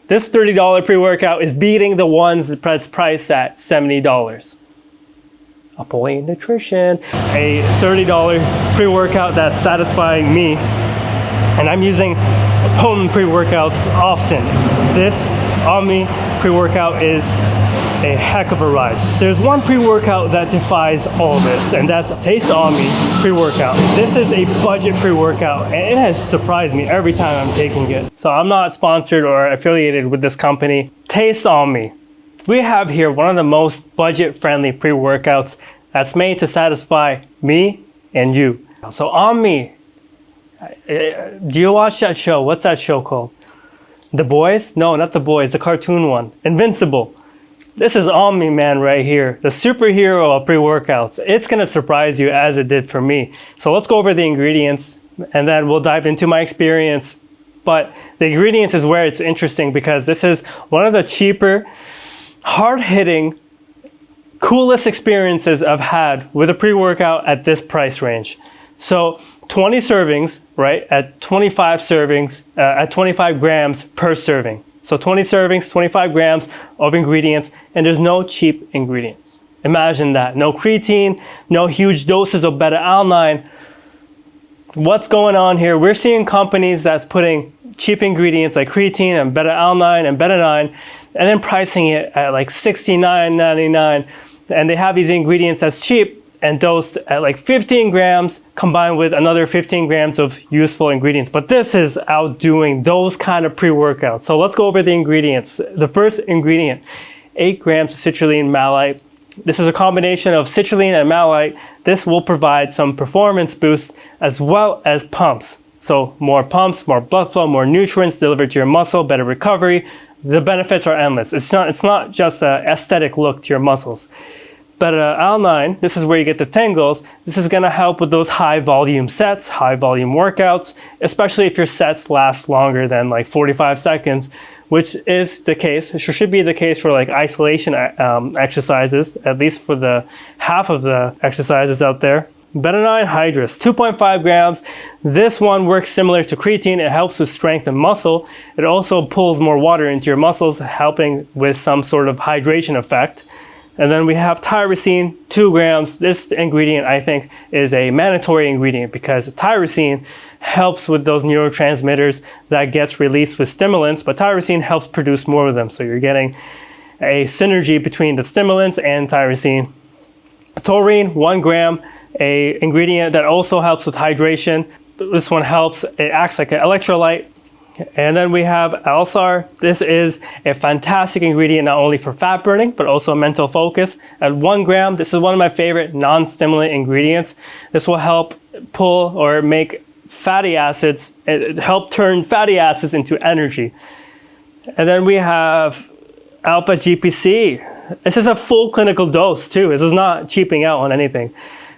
This $30 pre-workout is beating the ones that's priced at $70. Apoy Nutrition, a $30 pre-workout that's satisfying me, and I'm using potent pre-workouts often. This Omni pre-workout is a heck of a ride. There's one pre-workout that defies all this, and that's Taste Omni pre-workout. This is a budget pre-workout, and it has surprised me every time I'm taking it. So I'm not sponsored or affiliated with this company. Taste Omni. We have here one of the most budget-friendly pre-workouts that's made to satisfy me and you. So Omni, do you watch that show? What's that show called? The Boys? No, not The Boys, the cartoon one. Invincible. This is Omni Man right here, the superhero of pre-workouts. It's gonna surprise you as it did for me. So let's go over the ingredients and then we'll dive into my experience. But the ingredients is where it's interesting because this is one of the cheaper, hard-hitting, coolest experiences I've had with a pre-workout at this price range. So 20 servings, right, at 25 servings, at 25 grams per serving. So 20 servings, 25 grams of ingredients, and there's no cheap ingredients. Imagine that. No creatine, no huge doses of beta-alanine. What's going on here? We're seeing companies that's putting cheap ingredients like creatine and beta-alanine and beta-9, and then pricing it at like $69.99. And they have these ingredients that's cheap and dosed at like 15 grams combined with another 15 grams of useful ingredients. But this is outdoing those kind of pre-workouts. So let's go over the ingredients. The first ingredient, 8 grams of citrulline malate. This is a combination of citrulline and malate. This will provide some performance boost as well as pumps. So more pumps, more blood flow, more nutrients delivered to your muscle, better recovery. The benefits are endless. It's not just an aesthetic look to your muscles. Beta-alanine, this is where you get the tingles. This is gonna help with those high volume sets, high volume workouts, especially if your sets last longer than like 45 seconds, which is the case, it should be the case for like isolation exercises, at least for the half of the exercises out there. Beta-9 hydrous, 2.5 grams. This one works similar to creatine. It helps with strength and muscle. It also pulls more water into your muscles, helping with some sort of hydration effect. And then we have tyrosine, 2 grams. This ingredient, I think, is a mandatory ingredient because tyrosine helps with those neurotransmitters that gets released with stimulants, but tyrosine helps produce more of them. So you're getting a synergy between the stimulants and tyrosine. Taurine, 1 gram, a ingredient that also helps with hydration. This one helps, it acts like an electrolyte. And then we have Alsar. This is a fantastic ingredient not only for fat burning, but also mental focus. At 1 gram, this is one of my favorite non-stimulant ingredients. This will help pull or make fatty acids, help turn fatty acids into energy. And then we have alpha GPC. This is a full clinical dose too. This is not cheaping out on anything.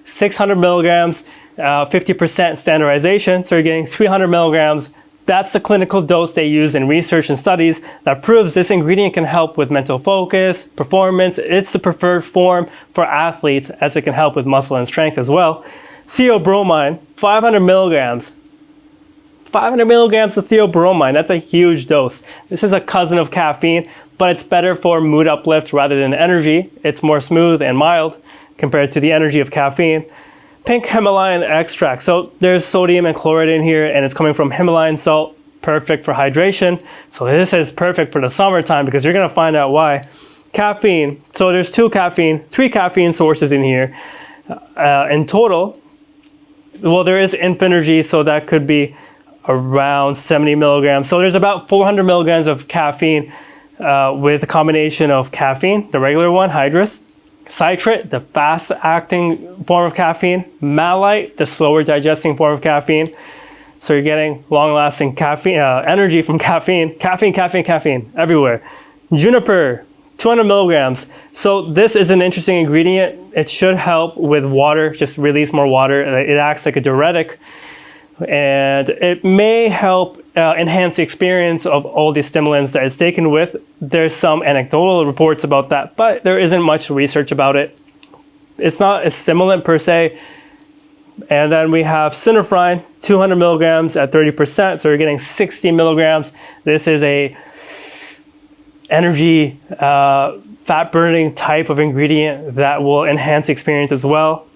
600 milligrams, 50% standardization. So you're getting 300 milligrams. That's the clinical dose they use in research and studies that proves this ingredient can help with mental focus, performance. It's the preferred form for athletes as it can help with muscle and strength as well. Theobromine, 500 milligrams. 500 milligrams of theobromine, that's a huge dose. This is a cousin of caffeine, but it's better for mood uplift rather than energy. It's more smooth and mild compared to the energy of caffeine. Pink Himalayan extract. So there's sodium and chloride in here and it's coming from Himalayan salt, perfect for hydration. So this is perfect for the summertime because you're gonna find out why. Caffeine, so there's 3 caffeine sources in here. In total, well, there is Infinergy, so that could be around 70 milligrams. So there's about 400 milligrams of caffeine with a combination of caffeine, the regular one, hydrous, citrate, the fast-acting form of caffeine, malate, the slower digesting form of caffeine. So you're getting long-lasting caffeine, energy from caffeine, caffeine everywhere. Juniper, 200 milligrams. So this is an interesting ingredient. It should help with water, just release more water. It acts like a diuretic. And it may help enhance the experience of all these stimulants that it's taken with. There's some anecdotal reports about that, but there isn't much research about it. It's not a stimulant per se. And then we have Synephrine, 200 milligrams at 30%, so you're getting 60 milligrams. This is a energy, fat burning type of ingredient that will enhance the experience as well.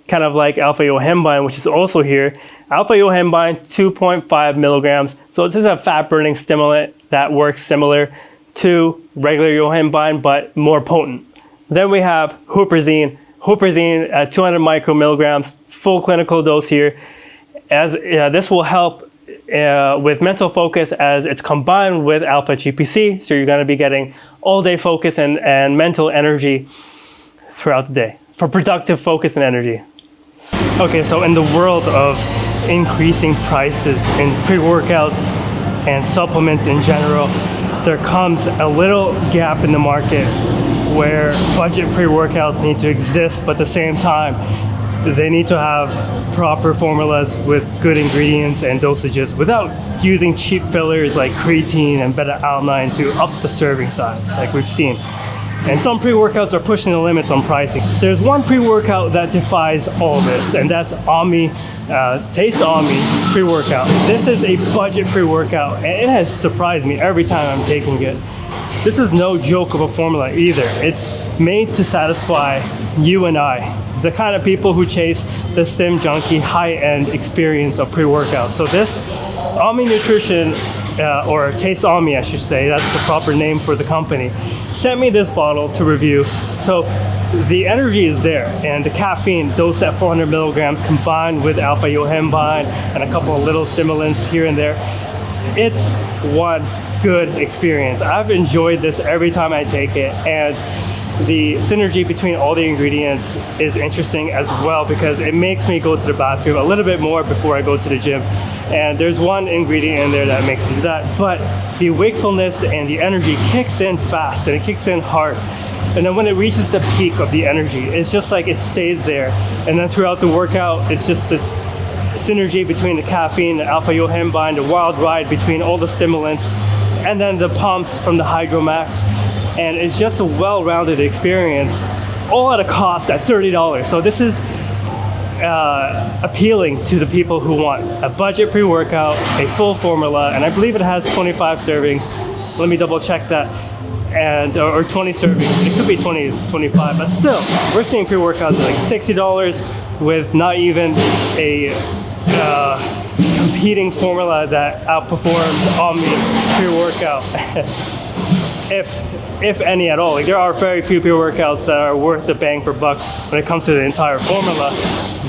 Kind of like alpha Yohimbine, which is also here. Alpha Yohimbine, 2.5 milligrams. So this is a fat burning stimulant that works similar to regular Yohimbine, but more potent. Then we have huperzine. Huperzine at 200 micromilligrams, full clinical dose here. As this will help with mental focus as it's combined with alpha GPC. So you're going to be getting all day focus and mental energy throughout the day for productive focus and energy. Okay, so in the world of increasing prices in pre-workouts and supplements in general, there comes a little gap in the market where budget pre-workouts need to exist, but at the same time, they need to have proper formulas with good ingredients and dosages without using cheap fillers like creatine and beta-alanine to up the serving size, like we've seen. And some pre-workouts are pushing the limits on pricing. There's one pre-workout that defies all this, and that's Ommi, Taste Ommi Pre-Workout. This is a budget pre-workout, and it has surprised me every time I'm taking it. This is no joke of a formula either. It's made to satisfy you and I, the kind of people who chase the stim junkie high-end experience of pre-workout. So this Omni Nutrition, or Taste Omni I should say, that's the proper name for the company, sent me this bottle to review. So the energy is there, and the caffeine dosed at 400 milligrams combined with alpha Yohimbine and a couple of little stimulants here and there. It's one good experience. I've enjoyed this every time I take it, and the synergy between all the ingredients is interesting as well because it makes me go to the bathroom a little bit more before I go to the gym. And there's one ingredient in there that makes me do that, but the wakefulness and the energy kicks in fast and it kicks in hard. And then when it reaches the peak of the energy, it's just like it stays there. And then throughout the workout, it's just this synergy between the caffeine, the alpha Yohimbine, the wild ride between all the stimulants, and then the pumps from the Hydromax. And it's just a well-rounded experience, all at a cost at $30. So this is appealing to the people who want a budget pre-workout, a full formula, and I believe it has 25 servings. Let me double check that. And or 20 servings. It could be 20 to 25, but still, we're seeing pre-workouts at like $60 with not even a competing formula that outperforms Omni Pre-Workout. if any at all. Like, there are very few pre-workouts that are worth the bang for buck when it comes to the entire formula.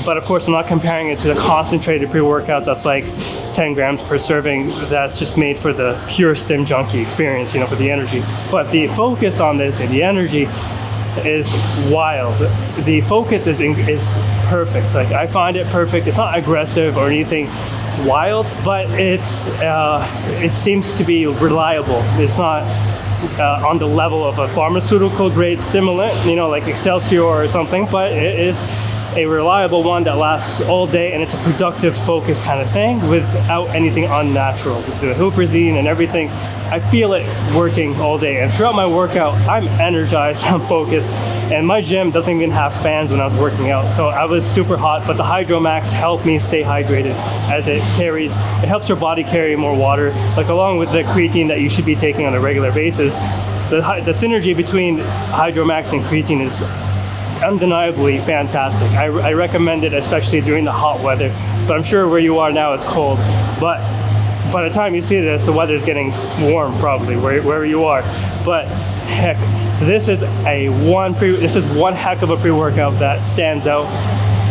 But of course, I'm not comparing it to the concentrated pre-workouts that's like 10 grams per serving. That's just made for the pure stim junkie experience, you know, for the energy. But the focus on this and the energy is wild. The focus is perfect. Like, I find it perfect. It's not aggressive or anything wild, but it seems to be reliable. It's not on the level of a pharmaceutical grade stimulant, you know, like Excelsior or something, but it is a reliable one that lasts all day, and it's a productive focus kind of thing without anything unnatural. With the huperzine and everything, I feel it working all day, and throughout my workout, I'm energized, I'm focused, and my gym doesn't even have fans when I was working out, so I was super hot, but the Hydromax helped me stay hydrated as it helps your body carry more water, like along with the creatine that you should be taking on a regular basis. The synergy between Hydromax and creatine is undeniably fantastic. I recommend it, especially during the hot weather, but I'm sure where you are now it's cold, but by the time you see this, the weather's getting warm probably wherever you are. But heck, this is one heck of a pre-workout that stands out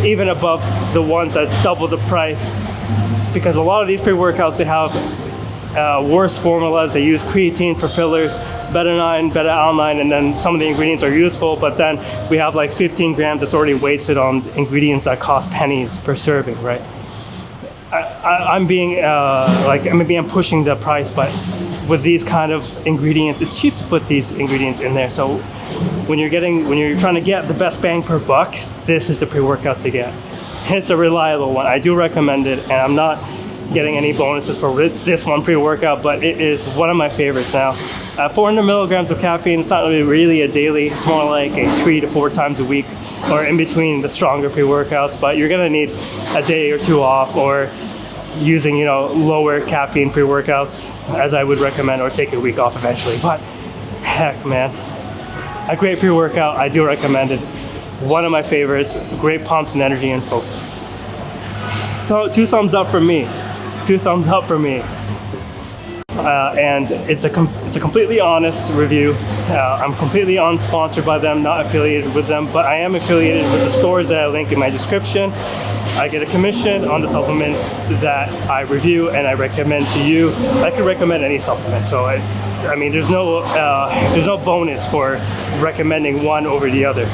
even above the ones that's double the price, because a lot of these pre-workouts, they have worse formulas. They use creatine for fillers, beta-alanine, and then some of the ingredients are useful, but then we have like 15 grams that's already wasted on ingredients that cost pennies per serving, right? Maybe I'm pushing the price, but with these kind of ingredients, it's cheap to put these ingredients in there. So when you're trying to get the best bang per buck, this is the pre-workout to get. It's a reliable one. I do recommend it, and I'm not getting any bonuses for this one pre-workout, but it is one of my favorites now. 400 milligrams of caffeine, it's not really a daily, it's more like a 3 to 4 times a week, or in between the stronger pre-workouts, but you're gonna need a day or two off, or using, you know, lower caffeine pre-workouts, as I would recommend, or take a week off eventually. But Heck, man. A great pre-workout, I do recommend it. One of my favorites, great pumps and energy and focus. 2 thumbs up for me. 2 thumbs up for me. And it's a completely honest review. I'm completely unsponsored by them, not affiliated with them, but I am affiliated with the stores that I link in my description. I get a commission on the supplements that I review and I recommend to you. I could recommend any supplement, so I mean, there's no bonus for recommending one over the other.